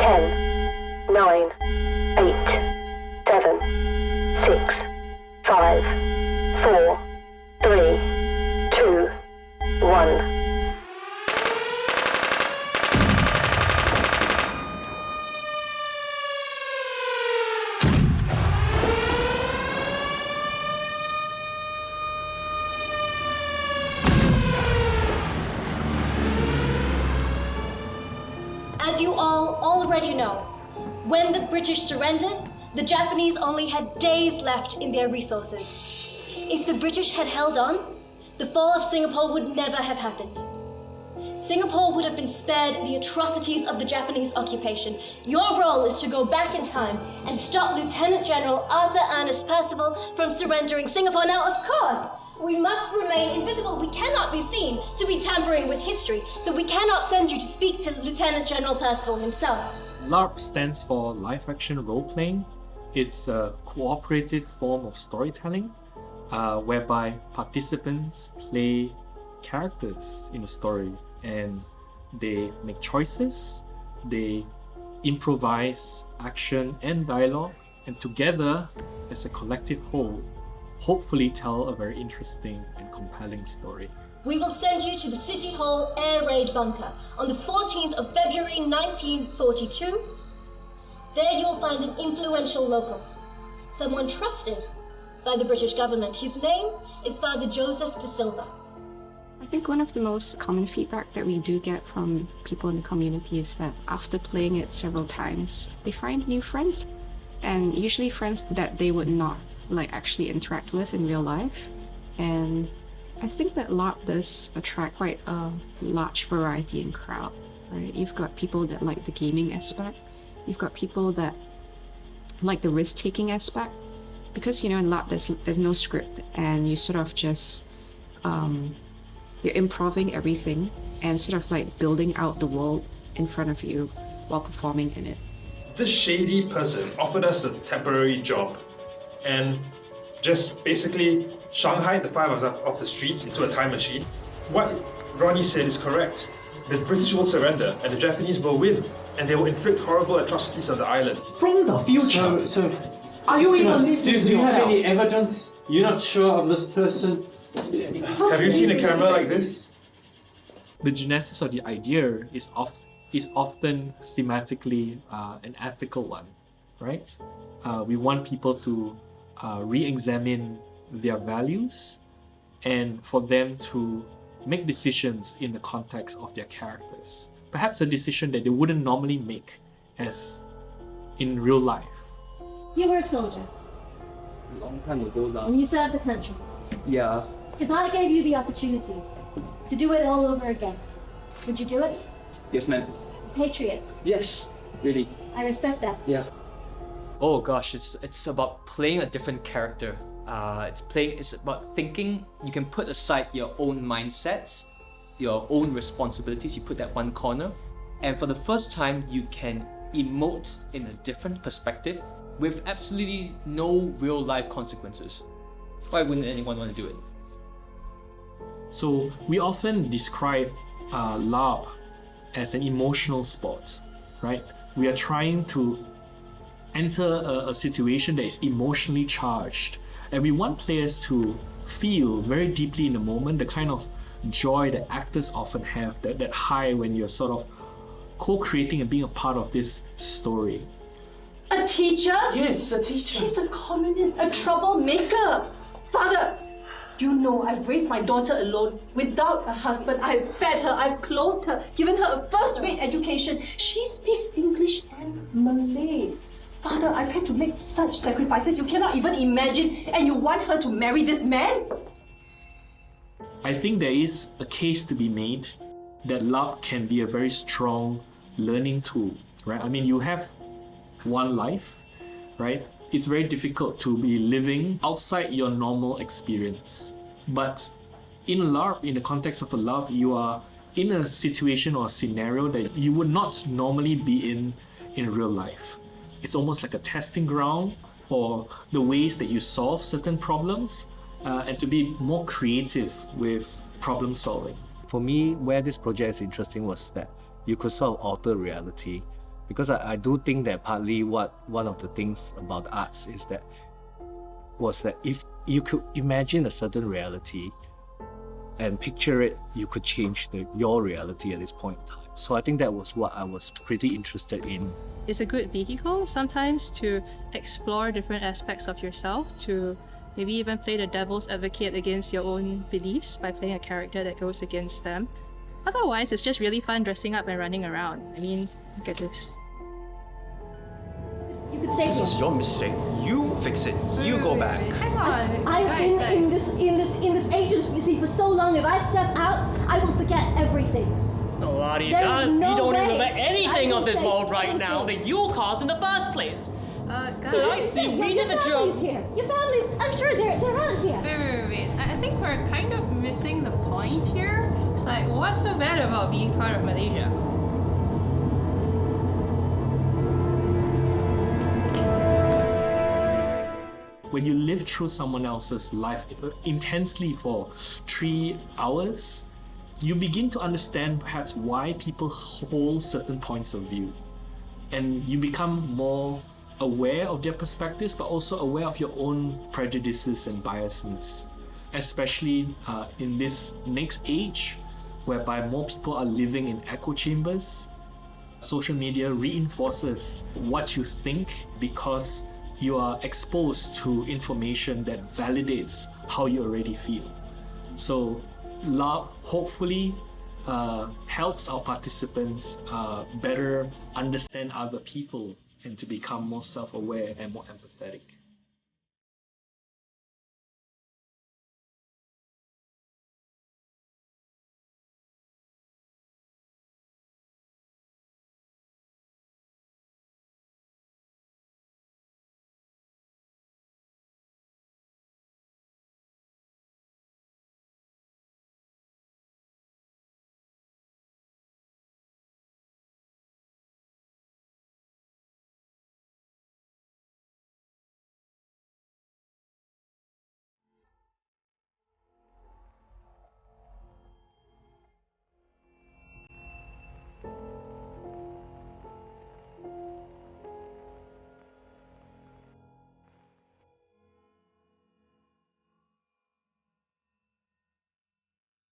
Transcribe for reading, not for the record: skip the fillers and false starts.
10, 9, 8, 7, 6, 5, 4, 3, 2, 1. As you all already know, when the British surrendered, the Japanese only had days left in their resources. If the British had held on, the fall of Singapore would never have happened. Singapore would have been spared the atrocities of the Japanese occupation. Your role is to go back in time and stop Lieutenant General Arthur Ernest Percival from surrendering Singapore. Now, of course, we must remain invisible. We cannot be seen to be tampering with history, so we cannot send you to speak to Lieutenant General Percival himself. LARP stands for Live Action Role-Playing. It's a cooperative form of storytelling whereby participants play characters in a story and they make choices, they improvise action and dialogue, and together, as a collective whole, hopefully tell a very interesting and compelling story. We will send you to the City Hall Air Raid Bunker on the 14th of February 1942. There you will find an influential local, someone trusted by the British government. His name is Father Joseph de Silva. I think one of the most common feedback that we do get from people in the community is that after playing it several times, they find new friends, and usually friends that they would not actually interact with in real life. And I think that LARP does attract quite a large variety in crowd, right? You've got people that like the gaming aspect, you've got people that like the risk-taking aspect, because in LARP there's no script, and you sort of just you're improving everything and sort of building out the world in front of you while performing in it. This shady person offered us a temporary job and just basically Shanghai the five of us off the streets into a time machine. What Ronnie said is correct. The British will surrender and the Japanese will win, and they will inflict horrible atrocities on the island. From the future? So are you even listening to do you have yourself? any evidence? You're not sure of this person? Have you seen a camera like this? The genesis of the idea is often thematically an ethical one, right? We want people to re-examine their values and for them to make decisions in the context of their characters. Perhaps a decision that they wouldn't normally make as in real life. You were a soldier, Long time ago now. and you served the country. Yeah. If I gave you the opportunity to do it all over again, would you do it? Yes, ma'am. Patriot. Yes, really. I respect that. Yeah. Oh gosh, it's about playing a different character. It's about thinking. You can put aside your own mindsets, your own responsibilities. You put that one corner, and for the first time, you can emote in a different perspective with absolutely no real life consequences. Why wouldn't anyone want to do it? So we often describe LARP as an emotional sport, right? We are trying to enter a situation that is emotionally charged, and we want players to feel very deeply in the moment the kind of joy that actors often have, that high when you're sort of co-creating and being a part of this story. A teacher? Yes, a teacher. He's a communist, a troublemaker. Father, you know I've raised my daughter alone, without a husband. I've fed her, I've clothed her, given her a first-rate education. She speaks English and Malay. Father, I've had to make such sacrifices you cannot even imagine, and you want her to marry this man? I think there is a case to be made that LARP can be a very strong learning tool, right? I mean, you have one life, right? It's very difficult to be living outside your normal experience. But in LARP, in the context of a LARP, you are in a situation or a scenario that you would not normally be in real life. It's almost like a testing ground for the ways that you solve certain problems and to be more creative with problem solving. For me, where this project is interesting was that you could sort of alter reality Because I do think that partly one of the things about the arts is that if you could imagine a certain reality and picture it, you could change your reality at this point in time. So I think that was what I was pretty interested in. It's a good vehicle sometimes to explore different aspects of yourself, to maybe even play the devil's advocate against your own beliefs by playing a character that goes against them. Otherwise, it's just really fun dressing up and running around. I mean, look at this. You could stay This is here. your mistake. You fix it. You go back. Hang on. I've been in this agency for so long. If I step out, I will forget everything. Oh, Lottie, There is no you don't way remember anything I of this will say world right now anything. that you caused in the first place. Guys, So I see we did the Your job. family's here. Your family's, I'm sure they're out here. wait. I think we're kind of missing the point here. It's like, what's so bad about being part of Malaysia? When you live through someone else's life intensely for 3 hours, you begin to understand perhaps why people hold certain points of view. And you become more aware of their perspectives, but also aware of your own prejudices and biasness. Especially in this next age, whereby more people are living in echo chambers. Social media reinforces what you think because you are exposed to information that validates how you already feel. So love hopefully helps our participants better understand other people and to become more self-aware and more empathetic.